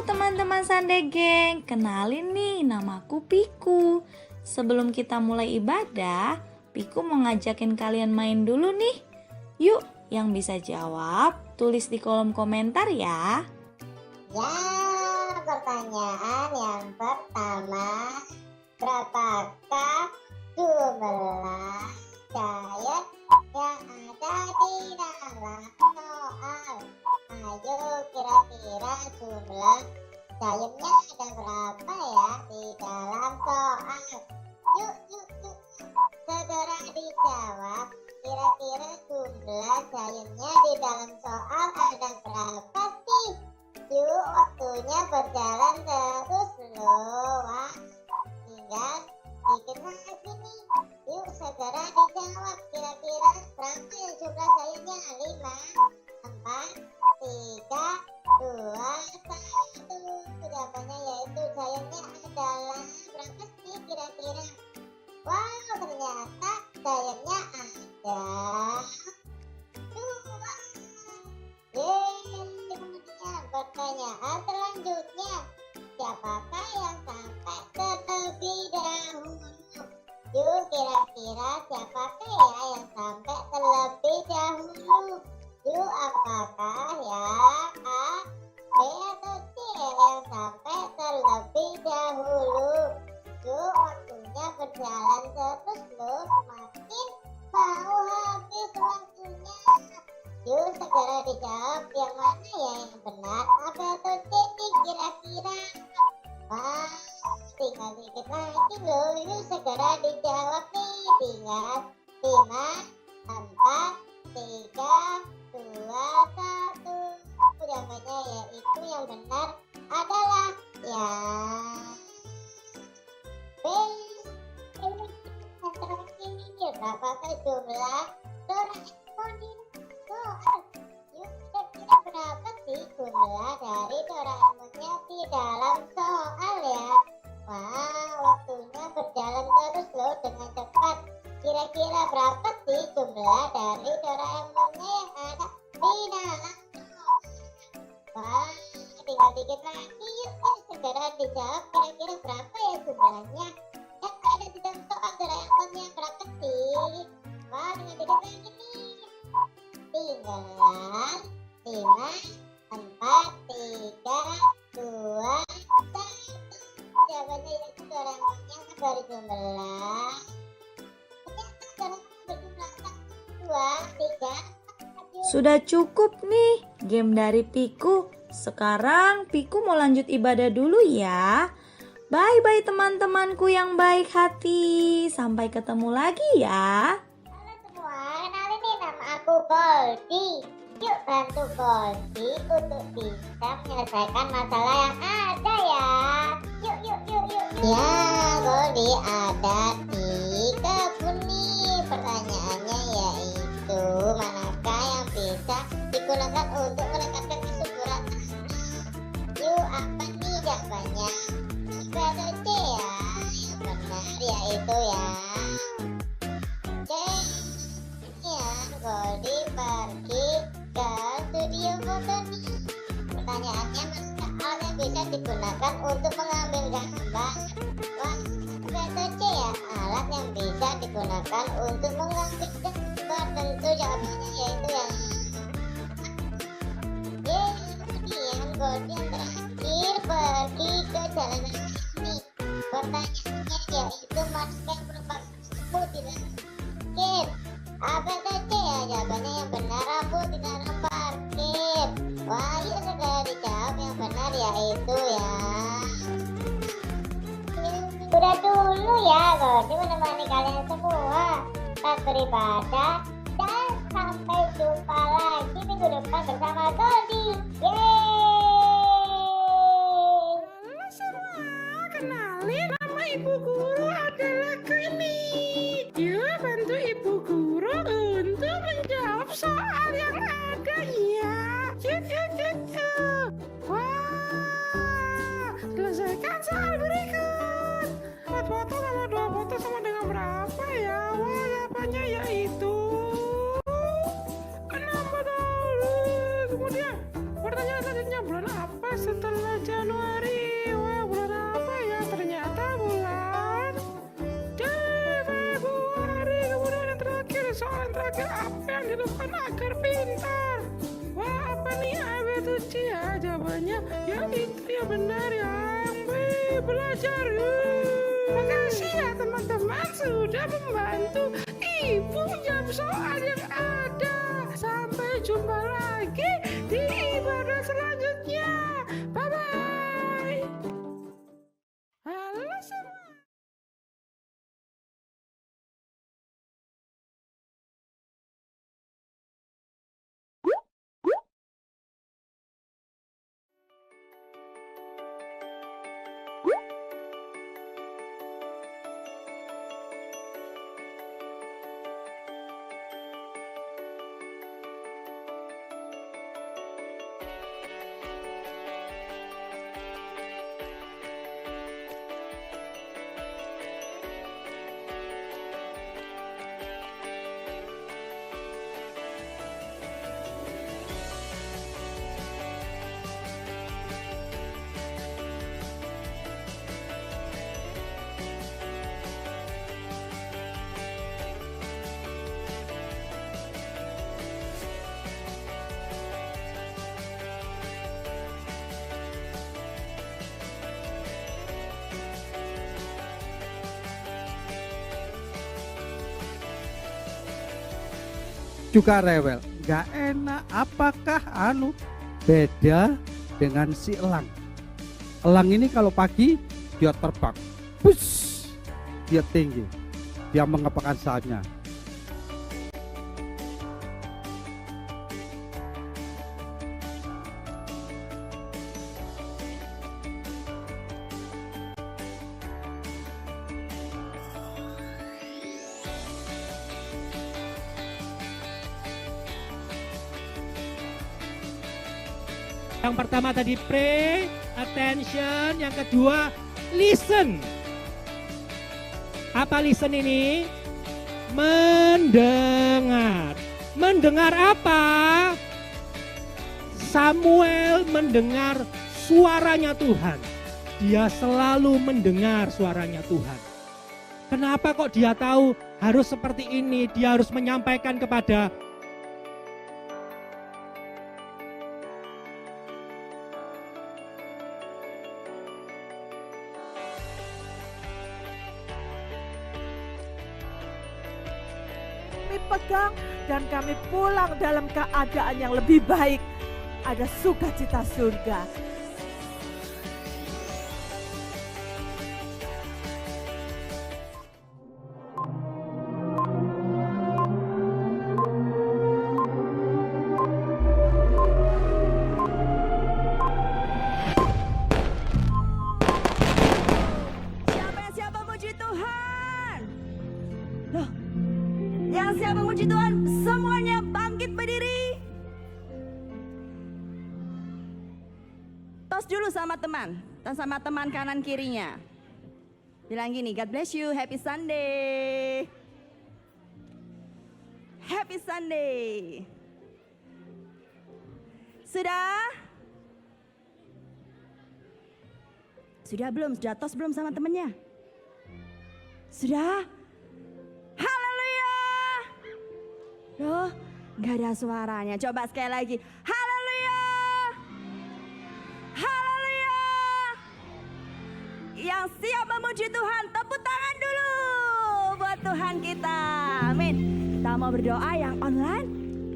teman-teman Sande Geng, kenalin nih namaku Piku. Sebelum kita mulai ibadah, Piku mau ngajakin kalian main dulu nih. Yuk, yang bisa jawab tulis di kolom komentar ya. Ya, pertanyaan yang pertama, berapakah jumlah giant yang ada di dalam soal? Ayo kira-kira jumlah giantnya ada berapa ya di dalam soal? Yuk, segera dijawab. Kira-kira jumlah giantnya di dalam soal ada berapa sih? Yuk, waktunya berjalan terus loh. Wah, tinggal dikit lagi nih. Yuk, segera dijawab. Kira-kira berapa ya jumlah giantnya? 5, 4, 3, 2, 1. Jawabannya yaitu giantnya adalah berapa sih kira-kira? Wow, ternyata giantnya ada 2. Kemudian pertanyaan selanjutnya, siapakah yang sampai terlebih dahulu? Yuk, kira-kira siapakah ya yang sampai terlebih dahulu? Yuk, apakah ya A, B atau C yang sampai terlebih dahulu? Yuk, waktunya berjalan terus loh, semakin mau habis waktunya. Yuk, segera dijawab yang mana ya yang benar, A, B atau C nih kira-kira. Wah, tinggal dikit lagi loh. Yuk, segera dijawab nih. Tinggal 5, 4, 3, 2, 1. Jawabannya yaitu yang benar adalah ya B. Yang terakhir, berapakah jumlah Doraemon di soal? Yuk, kira-kira berapa sih jumlah dari Doraemonnya di dalam soal ya? Wah, waktunya berjalan terus loh dengan cepat. Kira-kira berapa sih jumlah dari Doraemonnya yang ada di dalam soal? Wah, tinggal dikit lagi. Yuk, segera dijawab. Kira-kira berapa ya jumlahnya yang ada di dalam soal Doraemonnya? Berapa sih? Wah, tinggal dikit lagi nih. Tinggal 5, 4, 3, 2, 1. Jawabannya yaitu Doraemonnya berjumlah. Ternyata Doraemon berjumlah 1, 2, 3, 4. Sudah cukup nih game dari Piku. Sekarang Piku mau lanjut ibadah dulu ya. Bye-bye teman-temanku yang baik hati. Sampai ketemu lagi ya. Halo semua, kenalin nih nama aku Goldie. Yuk bantu Goldie untuk bisa menyelesaikan masalah yang ada ya. Yuk. Ya, Goldie ada di kebun nih. Pertanyaannya yaitu, manakah yang bisa digunakan untuk meningkatkan kesuburan tanah? Yuk, apa nih jawabannya? B atau C ya? Yang benar yaitu ya C. Ya, Goldie pergi ke studio foto nih. Pertanyaannya, manakah alat yang bisa digunakan untuk mengambil gambar? Wah, B atau C ya? Alat yang bisa digunakan untuk mengambil gambar. Tentu jawabannya yaitu yang kemudian Goldie yang terakhir pergi ke jalanan ini. Pertanyaannya yaitu, manakah yang merupakan lampu di dalam parkir? A, B atau C ya? Jawabannya yang benar, lampu di dalam parkir. Wah, yuk segera dijawab yang benar yaitu ya. Sudah dulu ya, Goldie menemani kalian semua saat beribadah, dan sampai jumpa lagi minggu depan bersama Goldie. Yeay! Halo semua, kenalin nama ibu guru adalah Queenie. Yuk bantu ibu guru untuk menjawab soal yang ada ya. Yuk. Wah, selesaikan soal berikut. 4 foto sama 2 foto sama dengan berapa ya? Wah, jawabannya yaitu 6 foto. Kemudian pertanyaan selanjutnya, bulan apa setelah Januari? soal terakhir apa yang dilakukan agar pintar? Wah, apa nih A-B-C ya jawabannya? Ya itu ya benar yang B, belajar. Makasih ya teman-teman sudah membantu ibu jawab soal yang ada. Sampai jumpa lagi di ibadah selanjutnya. Bye-bye. Halo semua. Juga rewel, nggak enak. Apakah beda dengan si elang? Elang ini kalau pagi dia terbang, bus, dia tinggi, dia mengepakkan sayapnya. Yang pertama tadi pray, attention, yang kedua listen. Apa listen ini? Mendengar. Mendengar apa? Samuel mendengar suaranya Tuhan. Dia selalu mendengar suaranya Tuhan. Kenapa kok dia tahu harus seperti ini? Dia harus menyampaikan kepada pegang dan kami pulang dalam keadaan yang lebih baik. Ada sukacita surga. Siapa puji Tuhan? Loh, yang siapa puji Tuhan? Semuanya bangkit berdiri. Tos dulu sama teman, dan sama teman kanan kirinya. Bilang gini, God bless you, happy Sunday. Happy Sunday. Sudah? Sudah belum? Sudah tos belum sama temennya? Sudah? Haleluya! Loh, gak ada suaranya. Coba sekali lagi. Haleluya! Haleluya! Yang siap memuji Tuhan, tepuk tangan dulu buat Tuhan kita. Amin. Kita mau berdoa yang online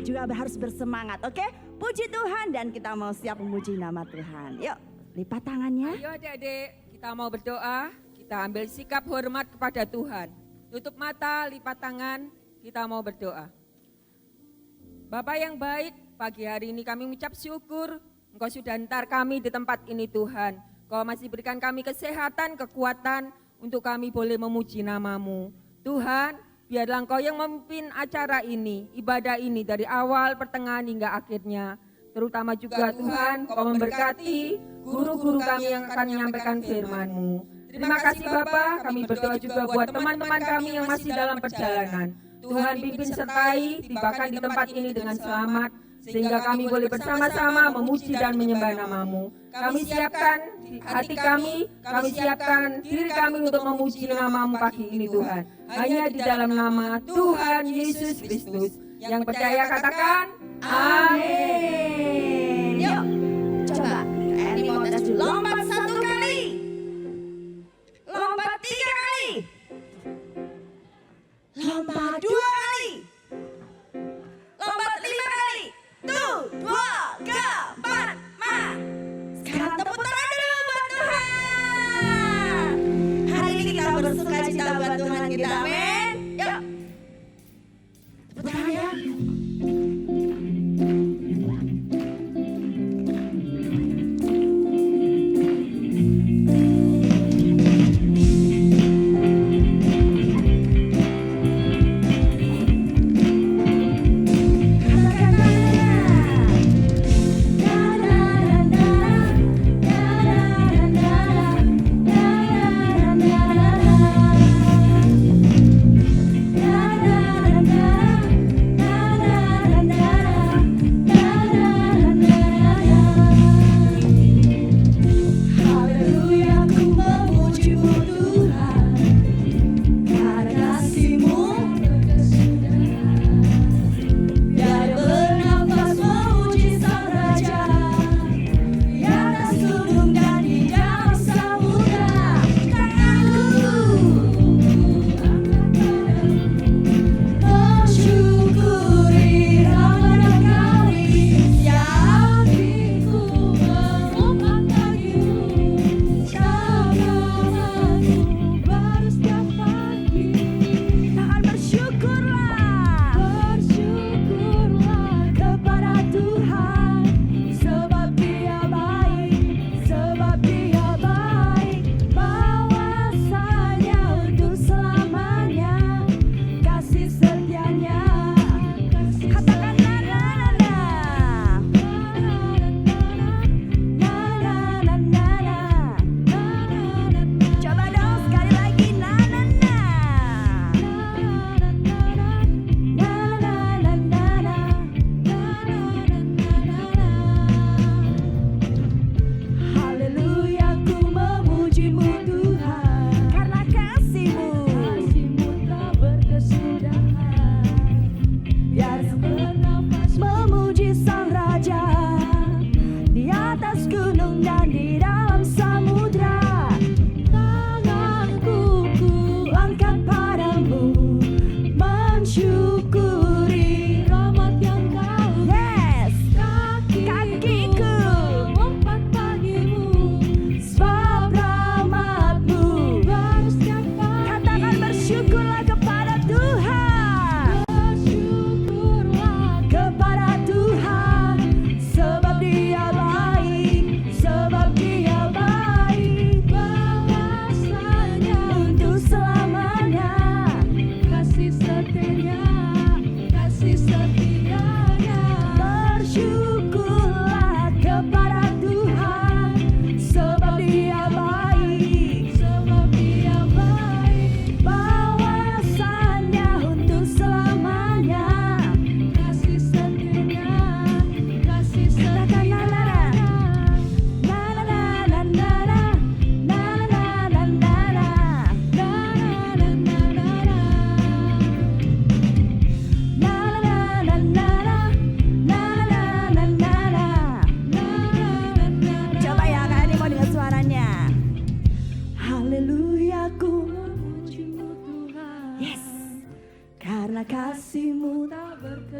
juga harus bersemangat, oke? Puji Tuhan dan kita mau siap memuji nama Tuhan. Yuk, lipat tangannya. Ayo adik-adik, kita mau berdoa, kita ambil sikap hormat kepada Tuhan. Tutup mata, lipat tangan, kita mau berdoa. Bapak yang baik, pagi hari ini kami mengucap syukur, Engkau sudah hantar kami di tempat ini Tuhan. Engkau masih berikan kami kesehatan, kekuatan, untuk kami boleh memuji nama-Mu. Tuhan, biarlah Engkau yang memimpin acara ini, ibadah ini dari awal, pertengahan hingga akhirnya. Terutama juga Tuhan, Engkau memberkati guru-guru kami yang akan menyampaikan firman-Mu. Terima kasih Bapak, kami berdoa juga buat teman-teman kami yang masih dalam perjalanan. Tuhan pimpin sertai, tibakan di tempat ini dengan selamat. sehingga kami boleh bersama-sama memuji dan menyembah nama-Mu. Kami siapkan hati kami siapkan diri kami untuk memuji nama-Mu pagi ini Tuhan. Hanya di dalam nama Tuhan Yesus Kristus. Yang percaya katakan, amin. Yuk, coba Animal Tes dulu. Lompat 1 kali. Lompat 3 kali. Lompat 2 kali. Lompat 5 kali. 1, 2, 3, 4, 5. Sekarang tepuk tangan dulu buat Tuhan. Hari ini kita bersuka cita buat Tuhan kita, amin. Yuk. Tepuk tangan ya.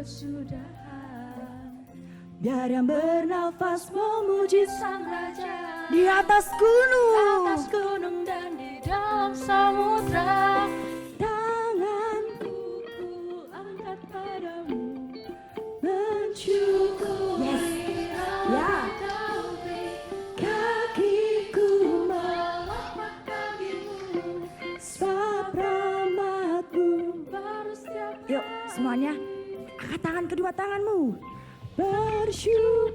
kesudahan. Biar yang bernafas memuji Sang Raja Di atas gunung dan di dalam samudra. Tanganku ku angkat padamu, mensyukuri rahmat-Mu. Kakiku melompat bagimu, sebab rahmat-Mu baru setiap hari. Yuk semuanya, angkat tangan kedua tanganmu. Bersyukurlah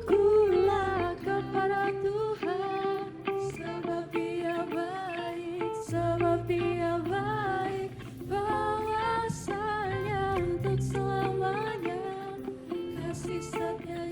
kepada Tuhan, sebab Dia baik, sebab Dia baik. Bahwasanya untuk selamanya kasih setia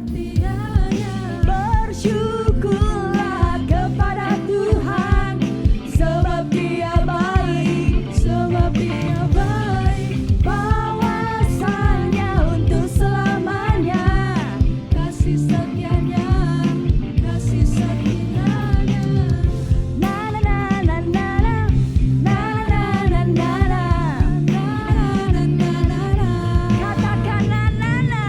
setianya. Bersyukurlah kepada Tuhan, sebab Dia baik, sebab Dia baik. Bawasannya untuk selamanya, kasih setianya, kasih setianya. Na na na na na na na na na na na. Katakan na na na.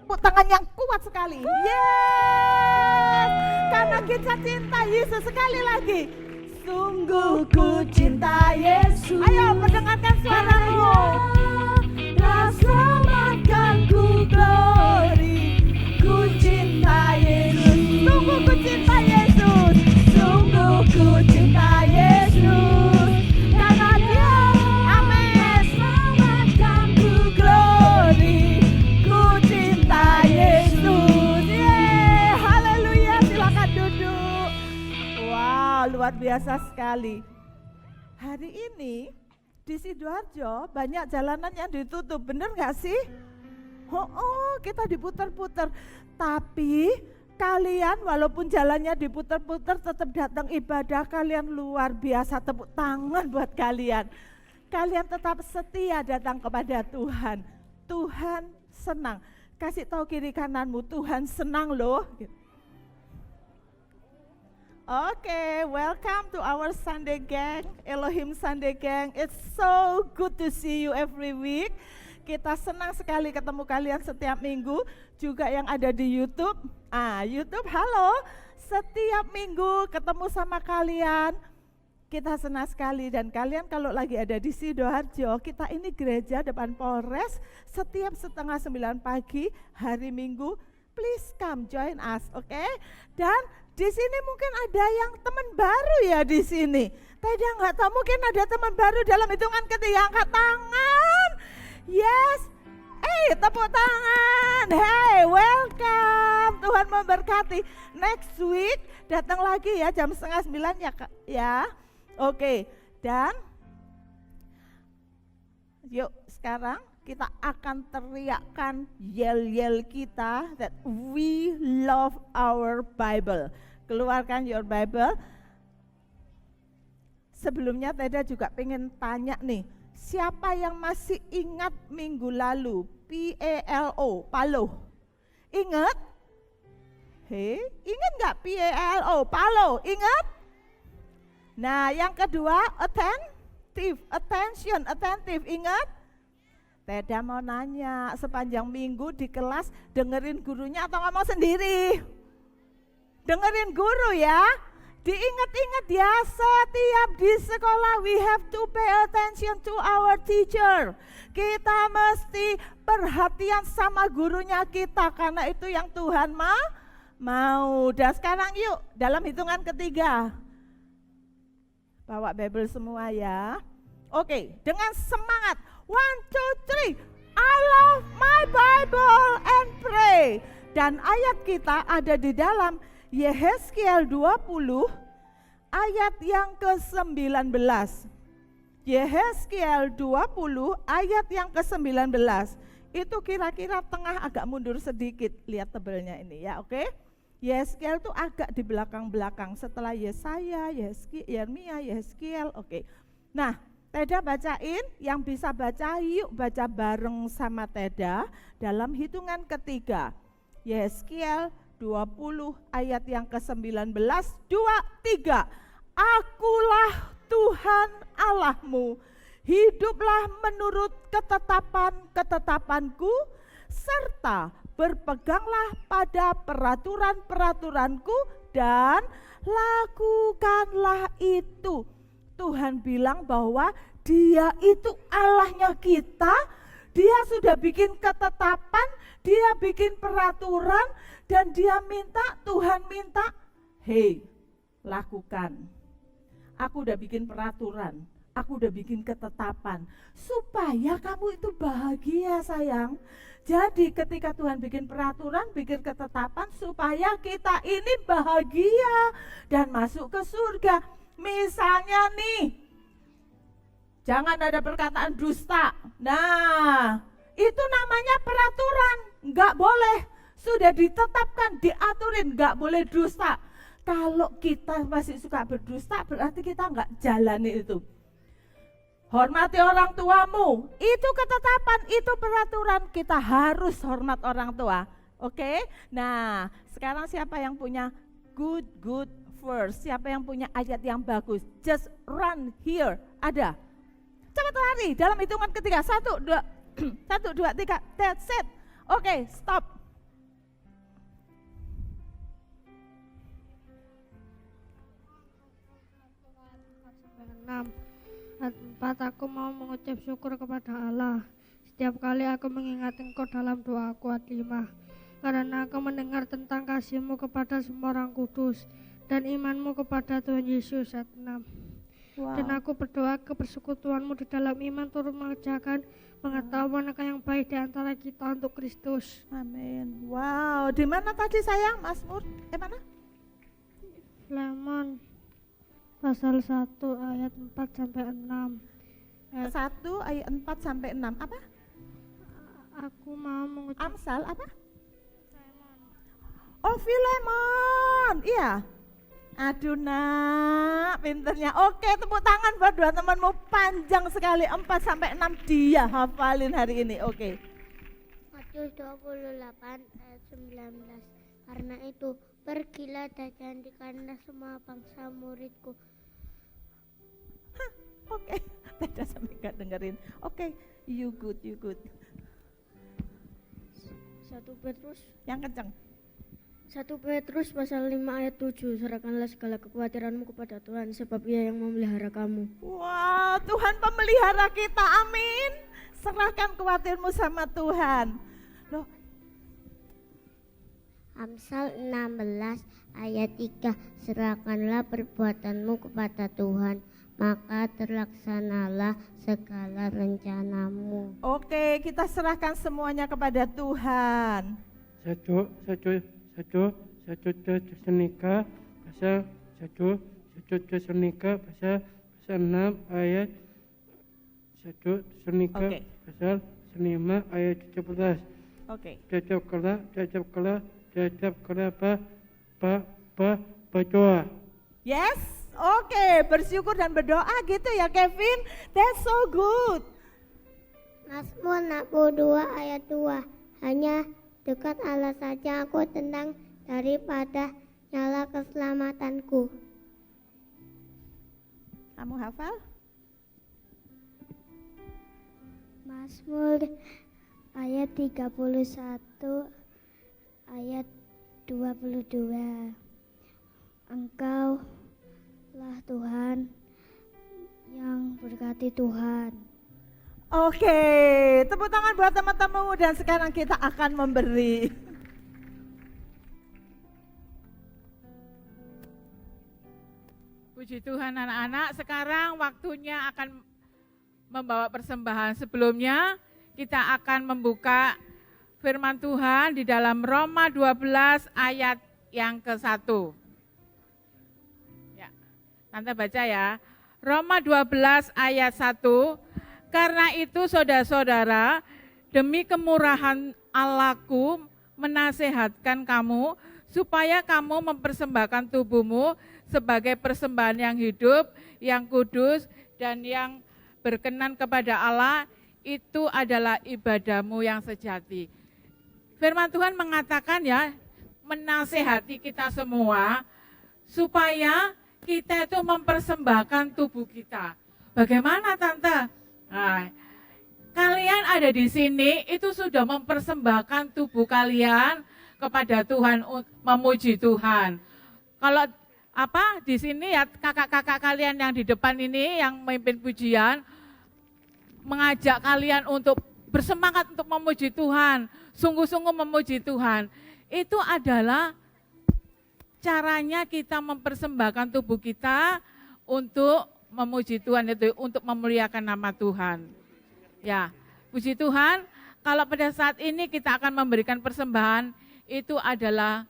tepuk tangan yang kuat sekali. Yes! Karena kita cinta Yesus. Sekali lagi. Sungguh ku cinta Yesus. Ayo mendengarkan suaramu. Telah selamatkan ku, glory. Ku cinta Yesus. Sungguh ku cinta Yesus. Sungguh ku cinta Yesus. Karena Dia, amin, selamatkan ku, glory. Ku cinta Yesus. Yeay, haleluya, silakan duduk. Wow, luar biasa sekali. Hari ini di Sidoarjo banyak jalanan yang ditutup, bener gak sih? Kita diputar-putar. Tapi kalian walaupun jalannya diputar-putar tetap datang ibadah, kalian luar biasa, tepuk tangan buat kalian. Kalian tetap setia datang kepada Tuhan. Tuhan senang. Kasih tahu kiri kananmu, Tuhan senang loh. Oke, welcome to our Sunday Gang, Elohim Sunday Gang. It's so good to see you every week. Kita senang sekali ketemu kalian setiap minggu, juga yang ada di YouTube. YouTube, halo. Setiap minggu ketemu sama kalian. Kita senang sekali, dan kalian kalau lagi ada di Sidoarjo, kita ini gereja depan Polres setiap 8:30 pagi hari Minggu. Please come join us, oke? Dan di sini mungkin ada yang teman baru ya di sini. Tidak nggak tahu, mungkin ada teman baru dalam hitungan ketiga, angkat tangan. Yes. Tepuk tangan. Hey, welcome. Tuhan memberkati. Next week datang lagi ya jam 8:30 ya, Kak. Ya. Oke. Dan yuk sekarang kita akan teriakkan yel-yel kita that we love our Bible. Keluarkan your Bible. Sebelumnya Teda juga pengen tanya nih, siapa yang masih ingat minggu lalu PALO, Palo? Ingat? Ingat nggak PALO, Palo? Ingat? Nah, yang kedua attentive, ingat? Teda mau nanya, sepanjang minggu di kelas dengerin gurunya atau ngomong sendiri? Dengerin guru ya. Diingat-ingat ya, setiap di sekolah we have to pay attention to our teacher. Kita mesti perhatian sama gurunya kita, karena itu yang Tuhan mau. Dan sekarang yuk, dalam hitungan ketiga. Bawa Bible semua ya. Oke, dengan semangat. 1, 2, 3. I love my Bible and pray. Dan ayat kita ada di dalam Yehezkiel 20 ayat yang ke-19. Yehezkiel 20 ayat yang ke-19. Itu kira-kira tengah agak mundur sedikit. Lihat tebelnya ini ya, oke? Yehezkiel itu agak di belakang-belakang setelah Yesaya, Yeremia, Yehezkiel, oke. Nah, Teda bacain, yang bisa baca yuk baca bareng sama Teda dalam hitungan ketiga. Yehezkiel 20 ayat yang ke-19, 2, 3. Akulah Tuhan Allahmu, hiduplah menurut ketetapan-ketetapanku, serta berpeganglah pada peraturan-peraturanku dan lakukanlah itu. Tuhan bilang bahwa Dia itu Allahnya kita, Dia sudah bikin ketetapan, Dia bikin peraturan, dan Dia minta, Tuhan minta, hey, lakukan. Aku udah bikin peraturan, aku udah bikin ketetapan, supaya kamu itu bahagia sayang. Jadi ketika Tuhan bikin peraturan, bikin ketetapan, supaya kita ini bahagia dan masuk ke surga. Misalnya nih, jangan ada perkataan dusta. Nah, itu namanya peraturan, nggak boleh. Sudah ditetapkan, diaturin, nggak boleh dusta. Kalau kita masih suka berdusta, berarti kita nggak jalani itu. Hormati orang tuamu, itu ketetapan, itu peraturan. Kita harus hormat orang tua. Oke? Nah, sekarang siapa yang punya good verse? Siapa yang punya ayat yang bagus? Just run here. Ada? Cepat lari dalam hitungan ketiga. 1, 2, 1, 2, 3. That's it. Oke, stop. 6. Ayat 4, aku mau mengucap syukur kepada Allah setiap kali aku mengingat Engkau dalam doaku. Ayat 5, karena aku mendengar tentang kasih-Mu kepada semua orang kudus dan iman-Mu kepada Tuhan Yesus. Ayat 6. Dan aku berdoa ke persekutuan-Mu di dalam iman turut mengerjakan pengetahuan yang baik di antara kita untuk Kristus. Amin. Wow, di mana tadi sayang? Mazmur? Mana? Filemon pasal 1 ayat 4 sampai 6. 1 ayat 4 sampai 6. Apa? Aku mau mengucap Amsal apa? Oh, Filemon. Iya. Aduh nak, pinternya. Oke, tepuk tangan buat dua temanmu, panjang sekali 4 sampai 6 dia hafalin hari ini. Oke. Matius 28 ayat 19. Karena itu pergilah dan jadikanlah semua bangsa muridku. Oke. Tidak sampai gak dengerin. Oke, you good. 1 Petrus Yang kencang. 1 Petrus pasal 5 ayat 7. Serahkanlah segala kekhawatiranmu kepada Tuhan, sebab Ia yang memelihara kamu. Wow, Tuhan pemelihara kita. Amin. Serahkan khawatirmu sama Tuhan. Loh, Amsal 16 ayat 3. Serahkanlah perbuatanmu kepada Tuhan, maka terlaksanalah segala rencanamu. oke, kita serahkan semuanya kepada Tuhan. Satu Tesalonika pasal 1 Tesalonika pasal 6 ayat 1 Tesalonika Oke. pasal 5 ayat 17. Oke. Tetaplah berdoa. Yes, oke, bersyukur dan berdoa gitu ya Kevin. That's so good. Mazmur 62 ayat 2. Hanya dekat Allah saja aku tenang daripada nyala keselamatanku. Kamu hafal? Mazmur ayat 31 ayat 22. Engkau lah Tuhan yang berkati Tuhan. Oke, tepuk tangan buat teman-temanmu dan sekarang kita akan memberi. Puji Tuhan anak-anak, sekarang waktunya akan membawa persembahan. Sebelumnya kita akan membuka firman Tuhan di dalam Roma 12 ayat yang ke-1. Ya, Tante baca ya. Roma 12 ayat 1. Karena itu saudara-saudara, demi kemurahan Allahku menasehatkan kamu supaya kamu mempersembahkan tubuhmu sebagai persembahan yang hidup, yang kudus, dan yang berkenan kepada Allah, itu adalah ibadahmu yang sejati. Firman Tuhan mengatakan ya, menasehati kita semua supaya kita itu mempersembahkan tubuh kita. Bagaimana Tante? Nah, kalian ada di sini itu sudah mempersembahkan tubuh kalian kepada Tuhan, memuji Tuhan. Kalau di sini ya kakak-kakak kalian yang di depan ini yang memimpin pujian mengajak kalian untuk bersemangat untuk memuji Tuhan, sungguh-sungguh memuji Tuhan. Itu adalah caranya kita mempersembahkan tubuh kita untuk memuji Tuhan, itu untuk memuliakan nama Tuhan. Ya, puji Tuhan, kalau pada saat ini kita akan memberikan persembahan, itu adalah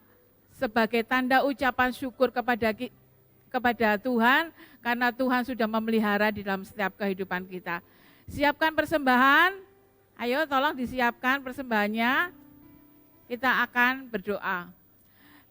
sebagai tanda ucapan syukur kepada Tuhan, karena Tuhan sudah memelihara di dalam setiap kehidupan kita. Siapkan persembahan, ayo tolong disiapkan persembahannya, kita akan berdoa.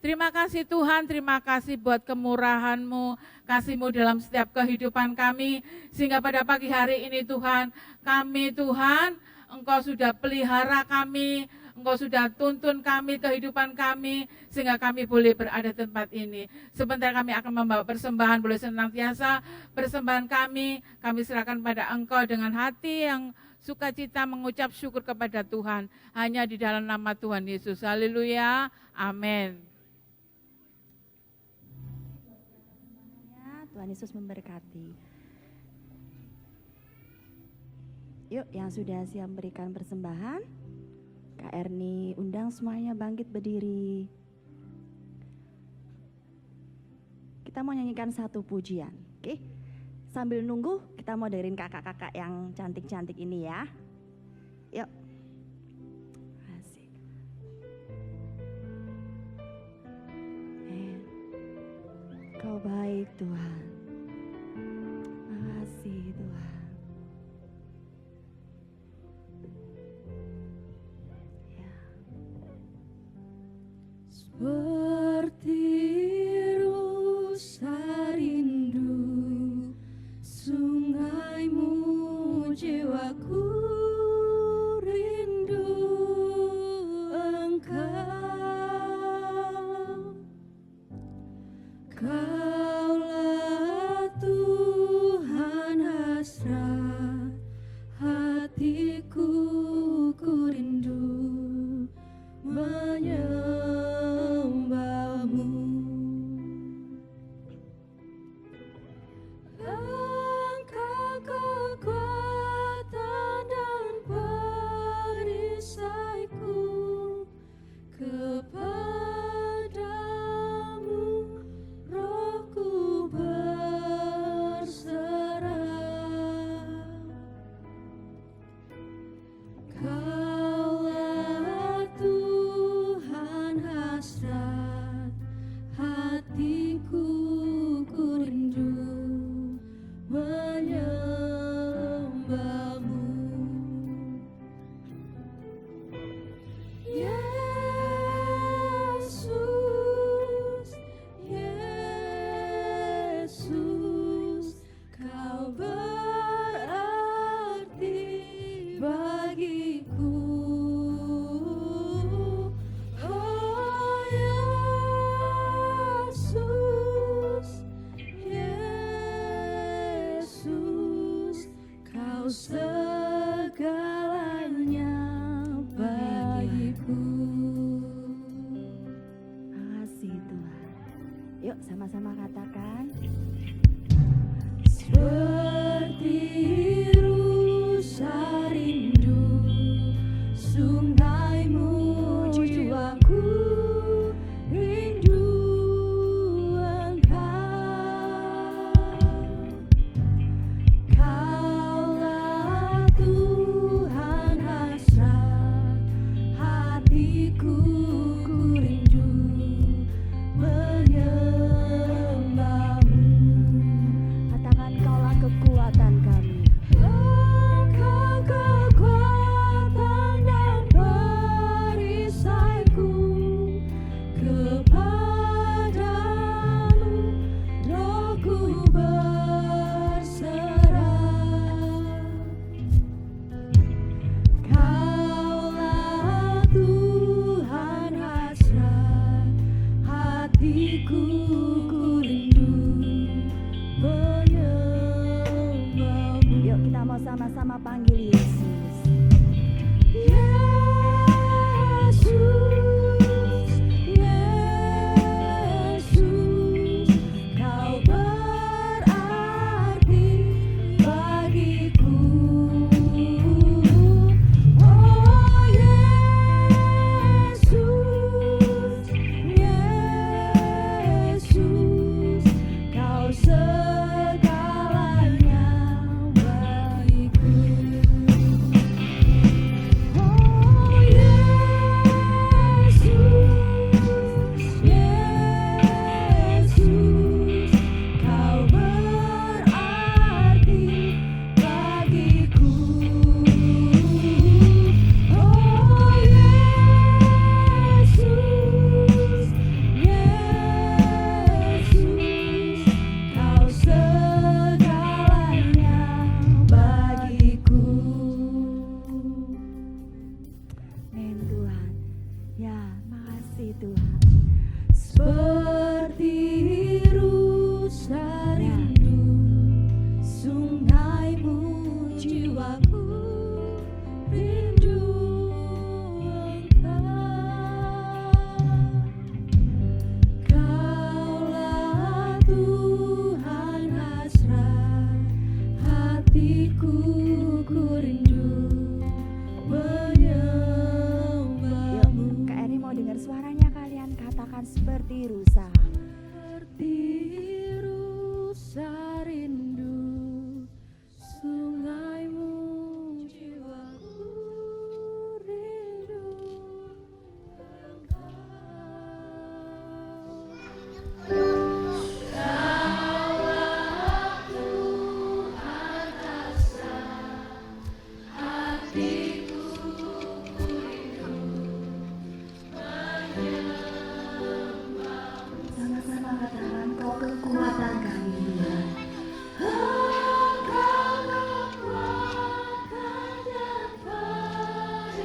Terima kasih Tuhan, terima kasih buat kemurahan-Mu, kasih-Mu dalam setiap kehidupan kami, sehingga pada pagi hari ini Tuhan, kami Tuhan, Engkau sudah pelihara kami, Engkau sudah tuntun kami, kehidupan kami, sehingga kami boleh berada di tempat ini. Sebentar kami akan membawa persembahan, boleh senantiasa persembahan kami serahkan pada Engkau dengan hati yang sukacita mengucap syukur kepada Tuhan, hanya di dalam nama Tuhan Yesus. Haleluya, amin. Tuhan Yesus memberkati. Yuk, yang sudah siap memberikan persembahan, Kak Erni undang semuanya bangkit berdiri. Kita mau nyanyikan satu pujian, oke? Sambil nunggu, kita mau dengerin kakak-kakak yang cantik-cantik ini ya. Yuk. Asik. Kau baik Tuhan. Makasih Tuhan. Ya. Seperti rusa rindu sungaimu, jiwaku rindu Engkau. Kaulah Tuhan hasrat hatiku, ku rindu menyembahmu. Engkau kekuatan dan perisaiku, kepadamu rohku berserah. Kaulah Tuhan hasrat hatiku, ku rindu menyembahmu. Yesus, Yesus, kau berarti bagiku. Oh Yesus, Yesus, kau segalanya bagiku. Makasih Tuhan. Yuk sama-sama katakan. Seperti rusa rindu sungaimu, jiwaku rindu Engkau. Kaulah Tuhan hasrat hatiku, ku rindu menyembahmu. Katakan kaulah kekuatan kami. Engkau kekuatan dan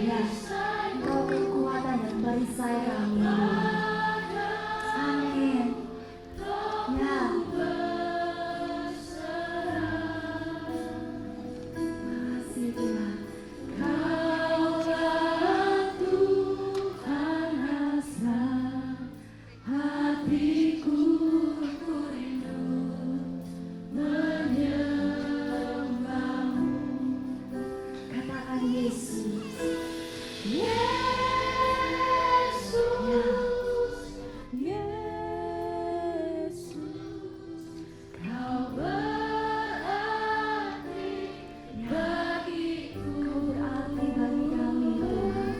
Ya, Engkau kekuatan dan perisai kami. Amin. Ya. Makasih Tuhan. Kaulah Tuhan hasrat hatiku, ku rindu menyembahmu. Katakan Yesus. Yesus, Yesus, Kau berarti bagiku, berarti bagi kami Tuhan.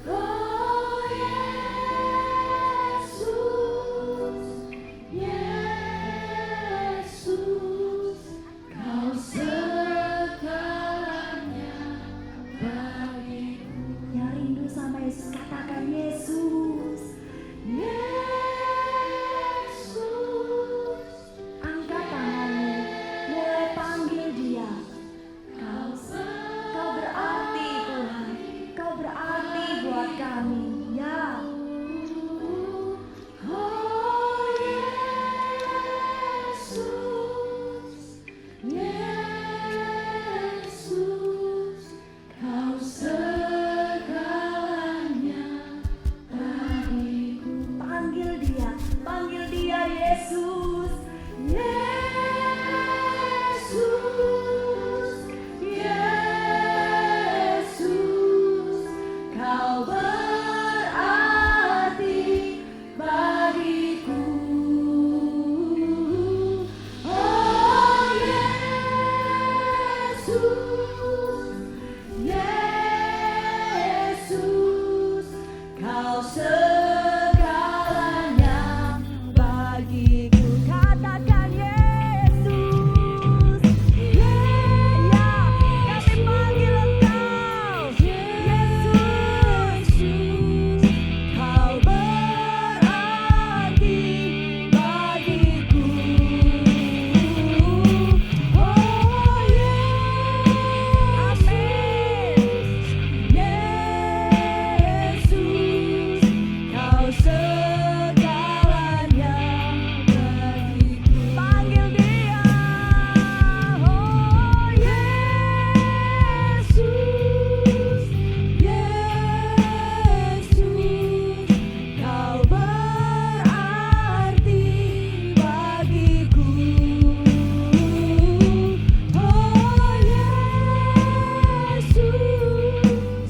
Oh Yesus, Yesus, Kau segalanya bagiku. Yang rindu sama Yesus katakan Yesus. Yesus, angkat tanganmu, mulai panggil Dia. Kau berarti Tuhan, Kau berarti buat kami. Ya. Oh Yesus, Yesus, Kau segalanya bagiku. Panggil Dia Yesus. Yesus, Yesus, Kau berarti bagiku. Oh Yesus, Yesus, Kau segalanya bagiku. Katakan Yesus. Ya, kami panggil Engkau. Yesus, Kau berarti bagiku. Oh Yesus, Yesus, Kau segalanya bagiku. Panggil Dia. Oh Yesus, Yesus, Kau berarti bagiku. Oh Yesus,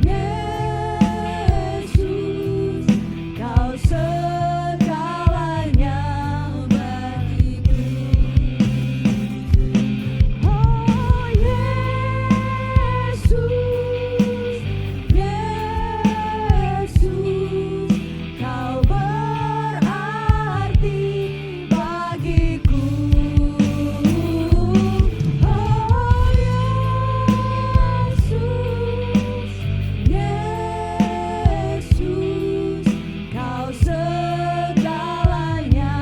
Yesus, Kau segalanya bagiku. Oh Yesus, Yesus, Kau berarti bagiku. Oh Yesus, Kau segalanya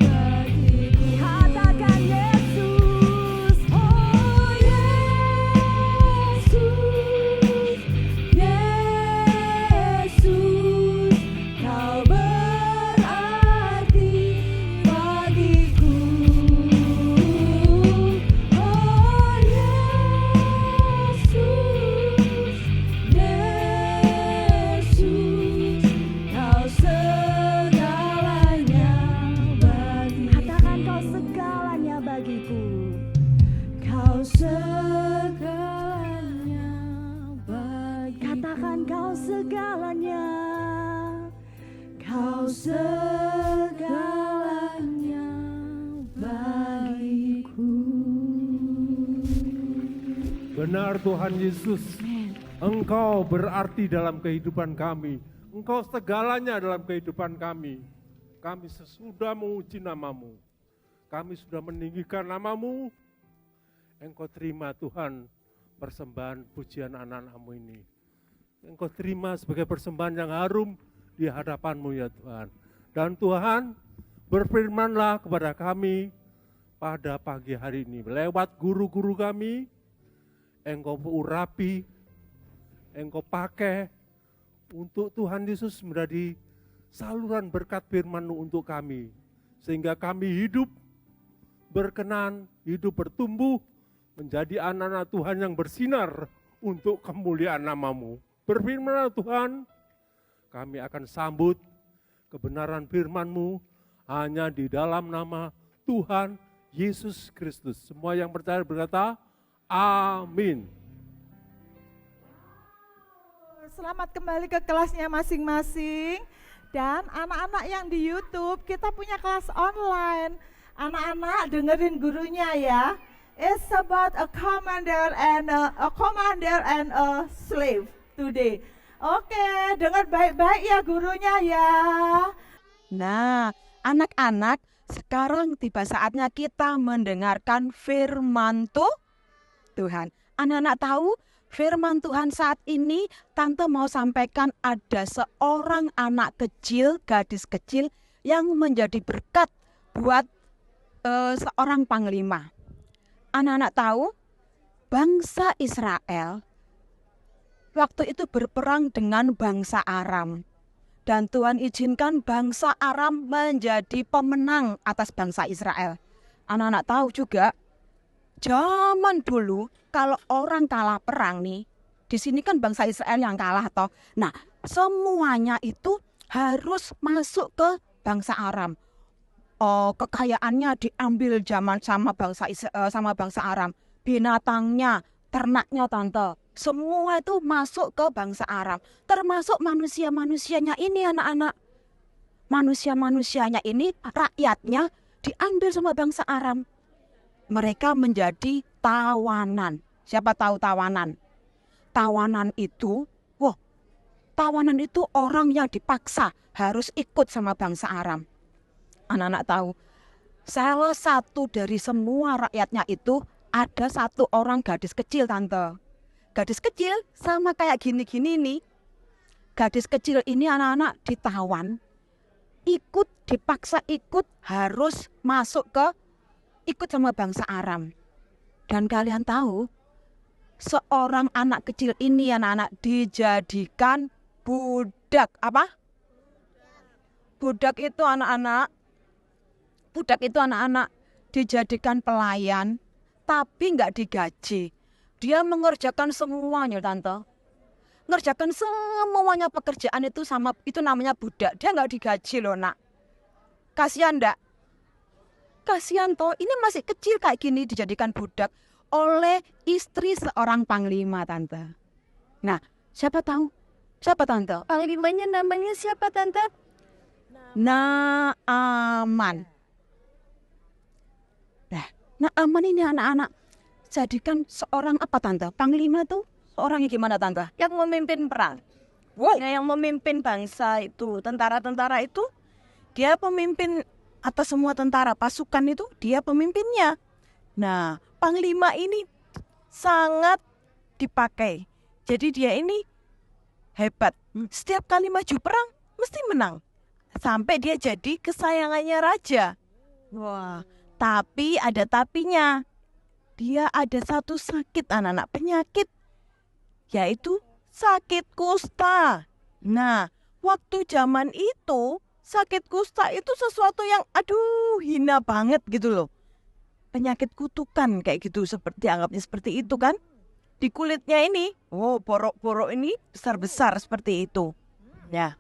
bagiku. Katakan Yesus. Oh Yesus, Yesus, Kau berarti bagiku. Oh Yesus, Yesus, Kau segalanya bagiku. Katakan Kau segalanya bagiku. Kau segalanya bagiku. Katakan Kau segalanya. Kau segalanya bagiku. Benar Tuhan Yesus, Engkau berarti dalam kehidupan kami. Engkau segalanya dalam kehidupan kami. Kami sesudah menguji nama-Mu. Kami sudah meninggikan nama-Mu. Engkau terima Tuhan persembahan pujian anak-anak-Mu ini. Engkau terima sebagai persembahan yang harum di hadapan-Mu ya Tuhan. Dan Tuhan berfirmanlah kepada kami pada pagi hari ini. Lewat guru-guru kami, Engkau urapi, Engkau pakai untuk Tuhan Yesus menjadi saluran berkat firman-Mu untuk kami. Sehingga kami hidup berkenan, hidup bertumbuh, menjadi anak-anak Tuhan yang bersinar untuk kemuliaan nama-Mu. Berfirman Tuhan, kami akan sambut kebenaran firman-Mu hanya di dalam nama Tuhan Yesus Kristus. Semua yang percaya berkata, amin. Selamat kembali ke kelasnya masing-masing. Dan anak-anak yang di YouTube, kita punya kelas online. Anak-anak dengerin gurunya ya. It's about a commander and a slave today. Oke, dengar baik-baik ya gurunya ya. Nah, anak-anak, sekarang tiba saatnya kita mendengarkan firman Tuhan. Anak-anak tahu firman Tuhan saat ini Tante mau sampaikan ada seorang anak kecil, gadis kecil yang menjadi berkat buat seorang panglima. Anak-anak tahu bangsa Israel waktu itu berperang dengan bangsa Aram. Dan Tuhan izinkan bangsa Aram menjadi pemenang atas bangsa Israel. Anak-anak tahu juga, zaman dulu kalau orang kalah perang nih, di sini kan bangsa Israel yang kalah toh. Nah, semuanya itu harus masuk ke bangsa Aram. Oh, kekayaannya diambil zaman sama bangsa Aram. Binatangnya, ternaknya Tante. Semua itu masuk ke bangsa Aram. Termasuk manusia-manusianya ini anak-anak. Manusia-manusianya ini, rakyatnya diambil sama bangsa Aram. Mereka menjadi tawanan. Siapa tahu tawanan? Tawanan itu orang yang dipaksa harus ikut sama bangsa Aram. Anak-anak tahu, salah satu dari semua rakyatnya itu ada satu orang gadis kecil Tante. Gadis kecil sama kayak gini-gini nih. Gadis kecil ini anak-anak ditawan, dipaksa ikut, harus ikut sama bangsa Aram. Dan kalian tahu, seorang anak kecil ini anak-anak dijadikan budak. Apa? Budak itu anak-anak dijadikan pelayan, tapi nggak digaji. Dia mengerjakan semuanya, Tante. Ngerjakan semuanya pekerjaan itu namanya budak. Dia nggak digaji loh, Nak. Kasihan enggak? Kasihan toh, ini masih kecil kayak gini dijadikan budak oleh istri seorang panglima, Tante. Nah, siapa tahu? Siapa Tante? Panglimanya namanya siapa, Tante? Naaman. Nah, Naaman ini anak-anak jadikan seorang apa Tante? Panglima tuh seorang yang gimana Tante? Yang memimpin perang. Wow. Yang memimpin bangsa itu, tentara-tentara itu, dia pemimpin atas semua tentara, pasukan itu dia pemimpinnya. Nah, panglima ini sangat dipakai. Jadi dia ini hebat. Setiap kali maju perang mesti menang. Sampai dia jadi kesayangannya raja. Wah, tapi ada tapinya. Dia ada satu sakit anak-anak, penyakit, yaitu sakit kusta. Nah, waktu zaman itu, sakit kusta itu sesuatu yang hina banget gitu loh. Penyakit kutukan kayak gitu, anggapnya seperti itu kan. Di kulitnya ini, borok-borok ini besar-besar seperti itu. Ya,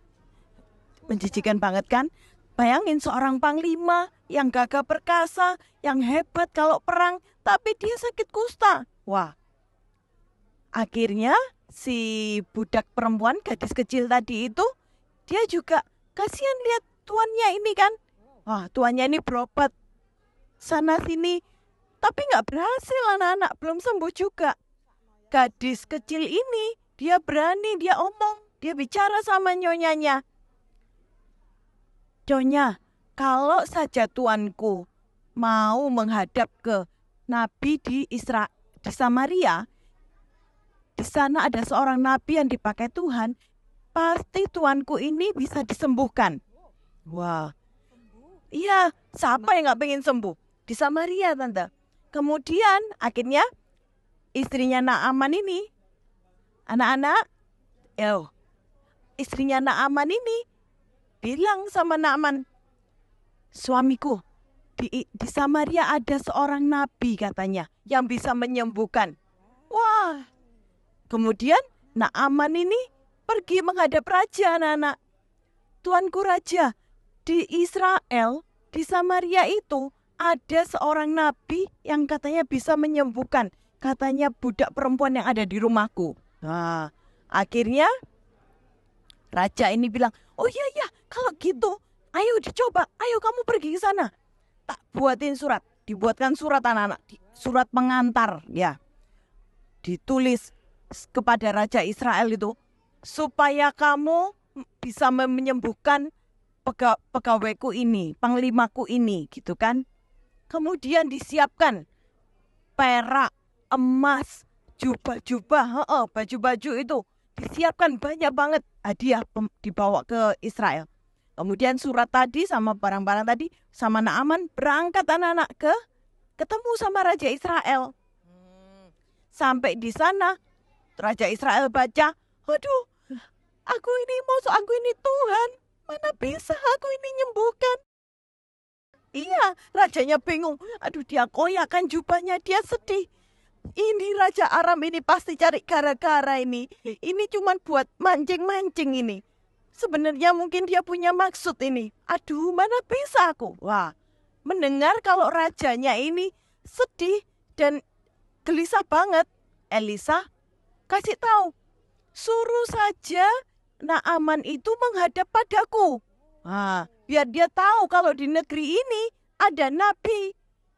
menjijikan banget kan. Bayangin seorang panglima yang gagah perkasa, yang hebat kalau perang, tapi dia sakit kusta. Wah, akhirnya si budak perempuan, gadis kecil tadi itu, dia juga kasihan lihat tuannya ini kan. Wah, tuannya ini berobat sana sini, tapi nggak berhasil anak-anak, belum sembuh juga. Gadis kecil ini, dia berani, dia omong, dia bicara sama nyonyanya. Nyonya, kalau saja tuanku mau menghadap ke nabi di Samaria, di sana ada seorang nabi yang dipakai Tuhan, pasti tuanku ini bisa disembuhkan. Wah, iya, siapa yang nggak pengen sembuh? Di Samaria, Tante. Kemudian akhirnya istrinya Naaman ini, anak-anak, istrinya Naaman ini bilang sama Naaman, suamiku, di Samaria ada seorang nabi katanya yang bisa menyembuhkan. Wah, kemudian Naaman ini pergi menghadap raja, anak-anak. Tuanku raja, di Israel, di Samaria itu ada seorang nabi yang katanya bisa menyembuhkan. Katanya budak perempuan yang ada di rumahku. Nah, akhirnya raja ini bilang, oh iya, kalau gitu, ayo dicoba, ayo kamu pergi ke sana. Tak buatin surat, dibuatkan surat anak-anak, surat pengantar ya. Ditulis kepada Raja Israel itu, supaya kamu bisa menyembuhkan pegawaiku ini, panglimaku ini, gitu kan. Kemudian disiapkan perak, emas, jubah-jubah, baju-baju itu disiapkan banyak banget hadiah dibawa ke Israel. Kemudian surat tadi sama barang-barang tadi sama Naaman berangkat anak-anak ketemu sama Raja Israel. Sampai di sana Raja Israel baca, waduh, aku ini Tuhan, mana bisa aku ini nyembuhkan. Iya, rajanya bingung. Aduh, dia koyakkan jubahnya, dia sedih. Ini Raja Aram ini pasti cari gara-gara ini. Ini cuma buat mancing-mancing ini. Sebenarnya mungkin dia punya maksud ini. Aduh, mana bisa aku. Wah, mendengar kalau rajanya ini sedih dan gelisah banget. Elisa kasih tahu, suruh saja Naaman itu menghadap padaku. Nah, biar dia tahu kalau di negeri ini ada nabi.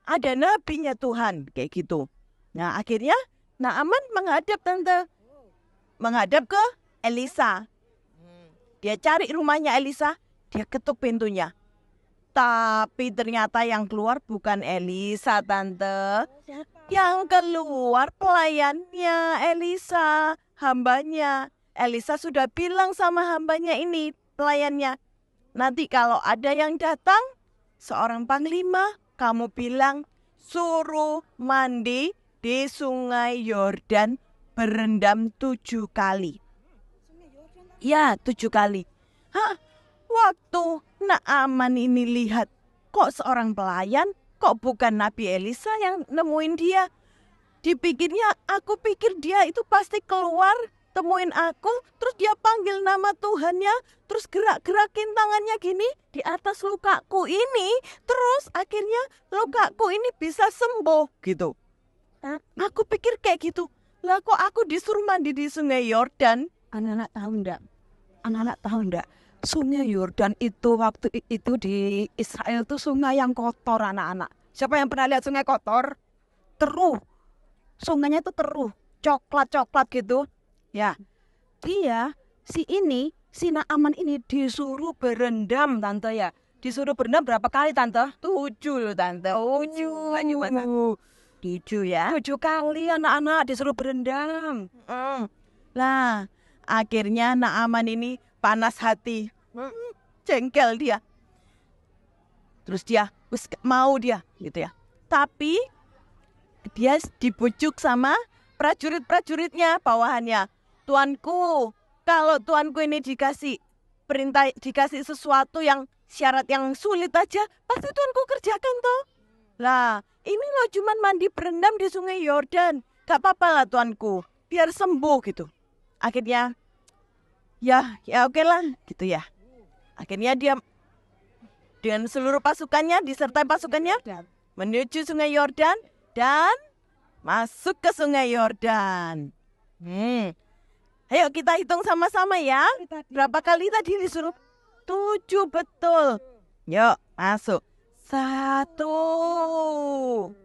Ada nabinya Tuhan. Kayak gitu. Nah, akhirnya Naaman menghadap ke Elisa. Dia cari rumahnya Elisa, dia ketuk pintunya. Tapi ternyata yang keluar bukan Elisa, Tante. Yang keluar pelayannya Elisa, hambanya. Elisa sudah bilang sama hambanya ini, pelayannya. Nanti kalau ada yang datang, seorang panglima, kamu bilang, suruh mandi di sungai Yordan berendam 7 kali. Ya, 7 kali. Waktu Naaman ini lihat, kok seorang pelayan, kok bukan Nabi Elisa yang nemuin dia. Dipikirnya, aku pikir dia itu pasti keluar, temuin aku, terus dia panggil nama Tuhannya, terus gerak-gerakin tangannya gini di atas lukaku ini, terus akhirnya lukaku ini bisa sembuh gitu. Aku pikir kayak gitu. Lah kok aku disuruh mandi di sungai Yordan? Anak-anak tahu enggak? Sungai Yordan itu waktu itu di Israel tuh sungai yang kotor, anak-anak. Siapa yang pernah lihat sungai kotor? Teruh. Sungainya itu teruh, coklat-coklat gitu. Ya. Si Naaman ini disuruh berendam, Tante ya. Disuruh berendam berapa kali, Tante? 7 loh, Tante. 7 ya. 7 kali anak-anak disuruh berendam. Lah, akhirnya Naaman ini panas hati. Jengkel dia. Terus dia mau dia gitu ya. Tapi dia dibujuk sama prajurit-prajuritnya, bawahannya. Tuanku, kalau tuanku ini dikasih perintah, dikasih sesuatu yang syarat yang sulit aja, pasti tuanku kerjakan toh. Lah, ini loh cuman mandi berendam di sungai Yordan. Gak apa-apa lah tuanku, biar sembuh gitu. Akhirnya, ya oke lah gitu ya. Akhirnya dia dengan seluruh pasukannya, disertai pasukannya, menuju sungai Yordan dan masuk ke sungai Yordan. Ayo kita hitung sama-sama ya. Berapa kali tadi disuruh? 7 betul. Yuk masuk. 1, 2,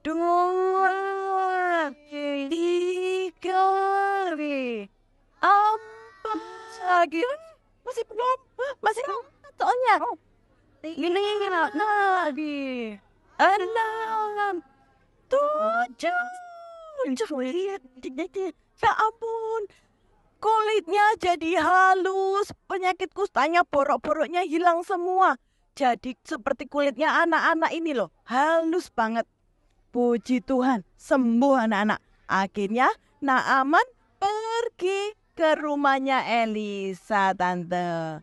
3, 4 lagi. Masih belum? Masih belum? Soalnya ini lagi 6, 7. Ya ampun, kulitnya jadi halus, penyakit kustanya borok-boroknya hilang semua. Jadi seperti kulitnya anak-anak ini loh, halus banget. Puji Tuhan, sembuh anak-anak. Akhirnya Naaman pergi ke rumahnya Elisa, Tante.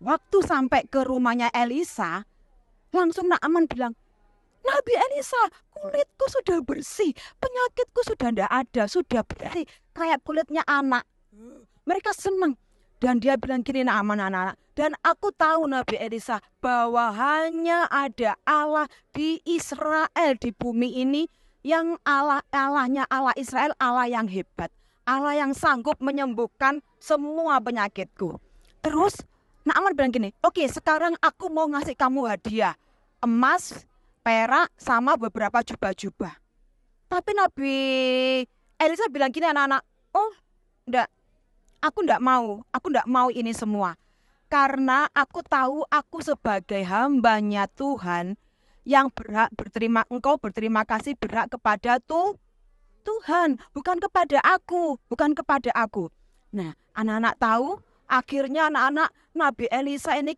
Waktu sampai ke rumahnya Elisa, langsung Naaman bilang, Nabi Elisa, kulitku sudah bersih, penyakitku sudah tidak ada, sudah bersih, kayak kulitnya anak. Mereka senang. Dan dia bilang gini, Naaman, anak-anak, dan aku tahu Nabi Elisa bahwa hanya ada Allah di Israel, di bumi ini, yang Allahnya Allah Israel, Allah yang hebat, Allah yang sanggup menyembuhkan semua penyakitku. Terus Naaman bilang gini, oke, sekarang aku mau ngasih kamu hadiah, emas, perak, sama beberapa jubah-jubah. Tapi Nabi Elisa bilang gini, anak-anak, oh enggak, aku enggak mau ini semua. Karena aku tahu aku sebagai hambanya Tuhan yang berhak engkau berterima kasih berhak kepada Tuhan, bukan kepada aku. Nah, anak-anak tahu, akhirnya anak-anak, Nabi Elisa ini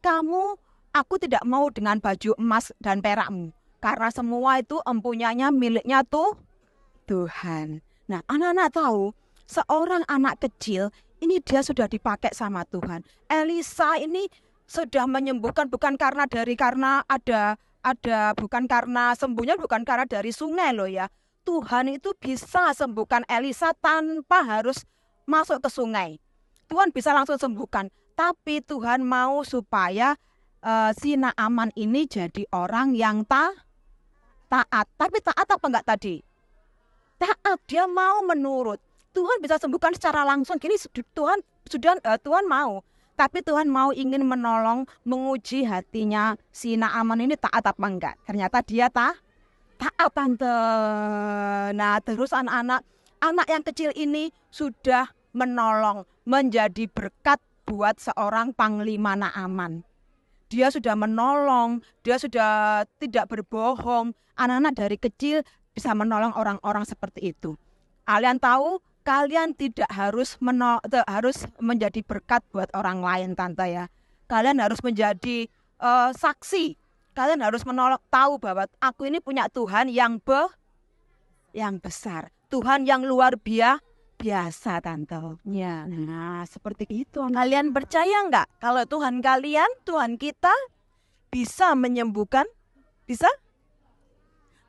aku tidak mau dengan baju emas dan perakmu. Karena semua itu empunyanya miliknya Tuhan. Nah, anak-anak tahu, seorang anak kecil, ini dia sudah dipakai sama Tuhan. Elisa ini sudah menyembuhkan bukan karena sembuhnya bukan karena dari sungai loh ya. Tuhan itu bisa sembuhkan Elisa tanpa harus masuk ke sungai. Tuhan bisa langsung sembuhkan. Tapi Tuhan mau supaya si Naaman ini jadi orang yang taat. Tapi taat apa enggak tadi? Taat, dia mau menurut. Tuhan bisa sembuhkan secara langsung. Gini Tuhan mau. Tapi Tuhan mau ingin menolong, menguji hatinya si Naaman ini taat apa enggak. Ternyata dia taat, Tante. Nah, terus anak yang kecil ini sudah menolong, menjadi berkat buat seorang panglima Naaman. Dia sudah menolong, dia sudah tidak berbohong. Anak-anak dari kecil bisa menolong orang-orang seperti itu. Kalian tahu, kalian tidak harus menjadi berkat buat orang lain, Tante ya. Kalian harus menjadi saksi. Kalian harus tahu bahwa aku ini punya Tuhan yang besar. Tuhan yang luar biasa, Tante. Ya, nah seperti itu. Kalian percaya enggak kalau Tuhan kalian, Tuhan kita bisa menyembuhkan? Bisa?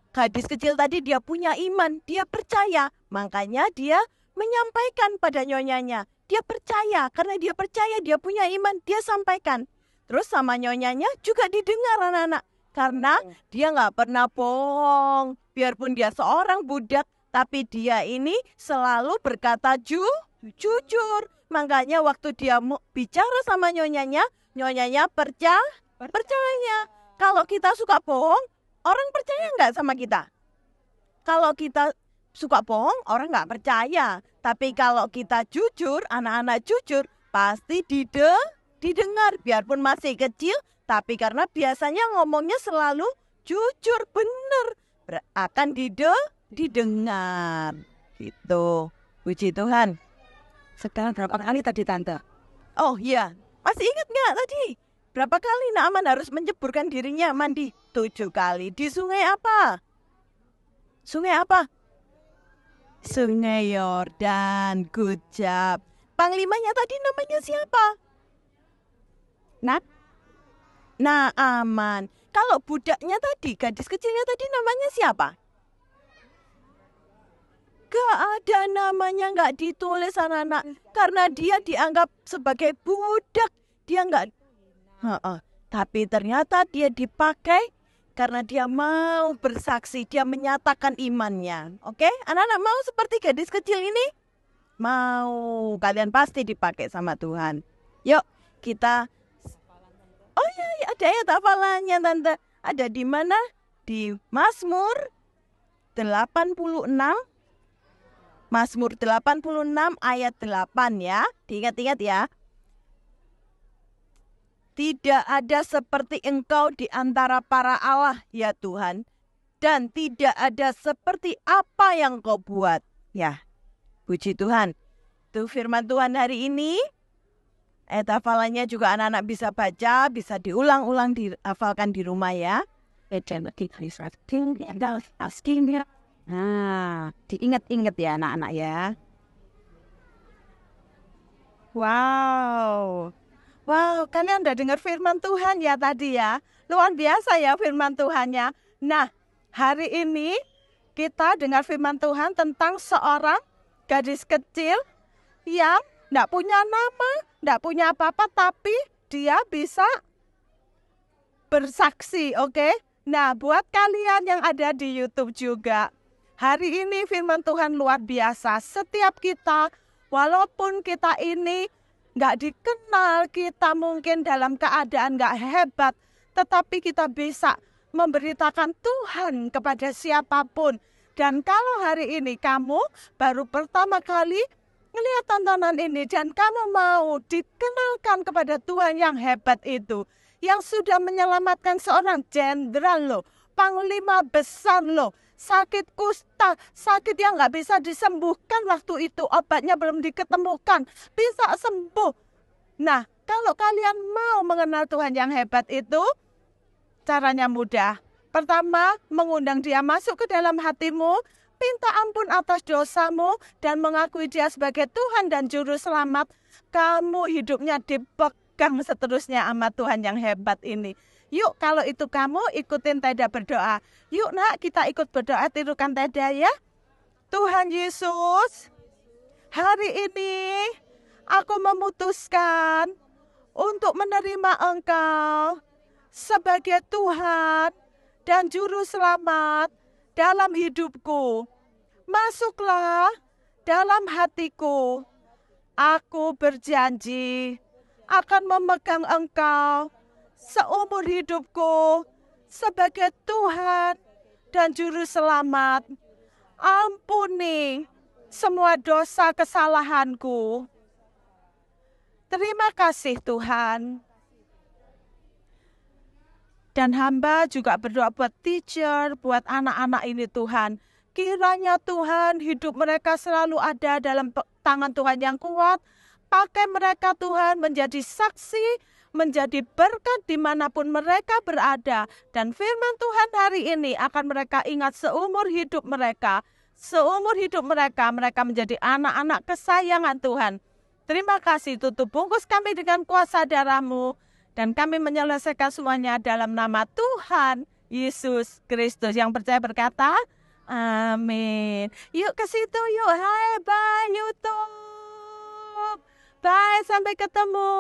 Gadis kecil tadi dia punya iman, dia percaya. Makanya dia menyampaikan pada nyonyanya. Dia percaya, karena dia percaya, dia punya iman, dia sampaikan. Terus sama nyonyanya juga didengar anak-anak. Karena dia nggak pernah bohong. Biarpun dia seorang budak, tapi dia ini selalu berkata jujur. Makanya waktu dia mau bicara sama nyonyanya percaya. Kalau kita suka bohong, orang percaya nggak sama kita? Kalau kita suka bohong, orang nggak percaya. Tapi kalau kita jujur, anak-anak jujur, pasti didengar. Biarpun masih kecil, tapi karena biasanya ngomongnya selalu jujur, benar, akan didengar. Gitu. Puji Tuhan. Sekarang berapa kali tadi, Tante? Oh iya, masih ingat nggak tadi? Berapa kali Naaman harus menceburkan dirinya mandi? 7 kali. Di sungai apa? Sungai apa? Sungai Yordan. Good job. Panglimanya tadi namanya siapa? Naaman. Kalau budaknya tadi, gadis kecilnya tadi namanya siapa? Gak ada namanya, gak ditulis anak-anak. Karena dia dianggap sebagai budak. Dia gak... Tapi ternyata dia dipakai karena dia mau bersaksi, dia menyatakan imannya. Oke? Anak-anak mau seperti gadis kecil ini? Mau. Kalian pasti dipakai sama Tuhan. Yuk, kita... Oh ya, ada ayat hafalannya, Tante. Ada di mana? Di Mazmur 86. Mazmur 86 ayat 8 ya. Diingat-ingat ya. Tidak ada seperti Engkau di antara para Allah, ya Tuhan. Dan tidak ada seperti apa yang Kau buat. Ya, puji Tuhan. Itu firman Tuhan hari ini. Ayat hafalannya juga anak-anak bisa baca, bisa diulang-ulang, dihafalkan di rumah ya. Nah, diingat-ingat ya anak-anak ya. Wow. Wow, kalian udah dengar firman Tuhan ya tadi ya. Luar biasa ya firman Tuhannya. Nah, hari ini kita dengar firman Tuhan tentang seorang gadis kecil yang enggak punya nama, enggak punya apa-apa, tapi dia bisa bersaksi, oke? Nah, buat kalian yang ada di YouTube juga, hari ini firman Tuhan luar biasa. Setiap kita, walaupun kita ini nggak dikenal, kita mungkin dalam keadaan nggak hebat, tetapi kita bisa memberitakan Tuhan kepada siapapun. Dan kalau hari ini kamu baru pertama kali melihat tontonan ini dan kamu mau dikenalkan kepada Tuhan yang hebat itu, yang sudah menyelamatkan seorang jenderal loh, panglima besar loh, sakit kusta, sakit yang nggak bisa disembuhkan waktu itu, obatnya belum diketemukan, bisa sembuh. Nah, kalau kalian mau mengenal Tuhan yang hebat itu, caranya mudah. Pertama, mengundang dia masuk ke dalam hatimu, minta ampun atas dosamu, dan mengakui dia sebagai Tuhan dan Juru Selamat. Kamu hidupnya dipegang seterusnya sama Tuhan yang hebat ini. Yuk, kalau itu kamu ikutin Teda berdoa. Yuk nak, kita ikut berdoa, tirukan Teda ya. Tuhan Yesus, hari ini aku memutuskan untuk menerima Engkau sebagai Tuhan dan Juru Selamat dalam hidupku. Masuklah dalam hatiku. Aku berjanji akan memegang Engkau seumur hidupku sebagai Tuhan dan Juru Selamat. Ampuni semua dosa kesalahanku. Terima kasih Tuhan. Dan hamba juga berdoa buat teacher, buat anak-anak ini Tuhan. Kiranya Tuhan hidup mereka selalu ada dalam tangan Tuhan yang kuat. Pakai mereka Tuhan menjadi saksi, menjadi berkat dimanapun mereka berada. Dan firman Tuhan hari ini akan mereka ingat seumur hidup mereka. Seumur hidup mereka, mereka menjadi anak-anak kesayangan Tuhan. Terima kasih, tutup bungkus kami dengan kuasa darah-Mu. Dan kami menyelesaikan semuanya dalam nama Tuhan Yesus Kristus. Yang percaya berkata, amin. Yuk ke situ yuk. Hai, bye YouTube. Bye, sampai ketemu.